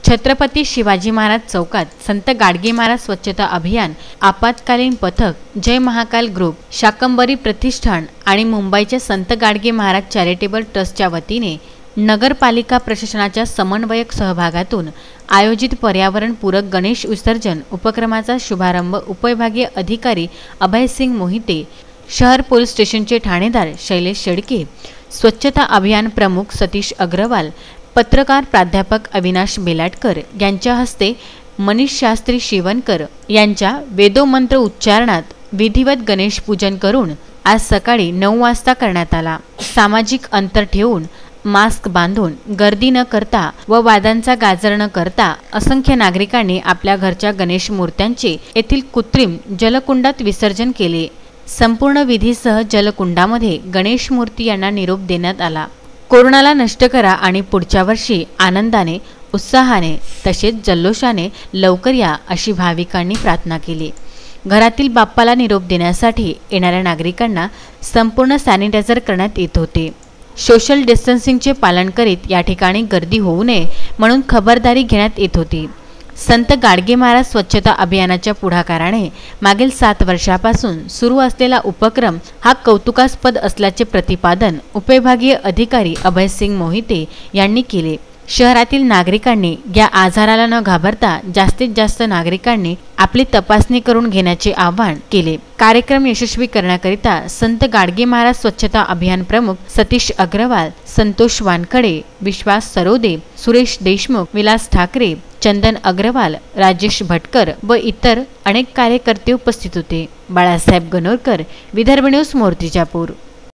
छत्रपती शिवाजी महाराज चौकात संत गाडगे महाराज स्वच्छता अभियान, आपत्कालीन पथक, जय महाकाल ग्रुप, शाकंभरी प्रतिष्ठान आणि मुंबईच्या संत गाडगे महाराज चॅरिटेबल ट्रस्टच्या वतीने नगरपालिका प्रशासनाच्या समन्वयक सहभागातून आयोजित पर्यावरणपूरक गणेश विसर्जन उपक्रमाचा शुभारंभ उपविभागीय अधिकारी अभयसिंग मोहिते, शहर पोलीस स्टेशनचे ठाणेदार शैलेश शेळके, स्वच्छता अभियान प्रमुख सतीश अग्रवाल, पत्रकार प्राध्यापक अविनाश बेलाटकर यांच्या हस्ते मनीष शास्त्री शिवणकर यांच्या वेदोमंत्र उच्चारणात विधिवत गणेश पूजन करून आज सकाळी 9 वाजता करण्यात आला। सामाजिक अंतर ठेवून, मास्क बांधून, गर्दी न करता व वादांचा गाजर न करता असंख्य नागरिकांनी आपल्या घरच्या गणेश मूर्त्यांचे येथील कृत्रिम जलकुंडात विसर्जन केले। संपूर्ण विधीसह जलकुंडामध्ये गणेश मूर्ती यांना निरोप देण्यात आला। कोरोनाला नष्ट करा आणि पुढच्या वर्षी आनंदाने, उत्साहाने तसेच जल्लोषाने लवकर या अशी भाविकांनी प्रार्थना केली। घरातील बाप्पाला निरोप देण्यासाठी येणाऱ्या नागरिकांना संपूर्ण सॅनिटायझर करण्यात येत होते। सोशल डिस्टन्सिंगचे पालन करीत या ठिकाणी गर्दी होऊ नये म्हणून खबरदारी घेण्यात येत होती। संत गाडगे महाराज स्वच्छता अभियानाच्या पुढाकाराने मागील 7 वर्षापासून सुरू असलेला उपक्रम हा कौतुकास्पद असल्याचे प्रतिपादन उपविभागीय अधिकारी अभयसिंग मोहिते यांनी केले। शहरातील नागरिकांनी या आजाराला न घाबरता जास्तीत जास्त नागरिकांनी आपली तपासणी करून घेण्याचे आवाहन केले। कार्यक्रम यशस्वी करण्याकरिता संत गाडगे महाराज स्वच्छता अभियान प्रमुख सतीश अग्रवाल, संतोष वानखडे, विश्वास सरोदे, सुरेश देशमुख, विलास ठाकरे, चंदन अग्रवाल, राजेश भटकर व इतर अनेक कार्यकर्ते उपस्थित होते। बाळासाहेब गणोरकर, विदर्भ न्यूज, मूर्तिजापूर।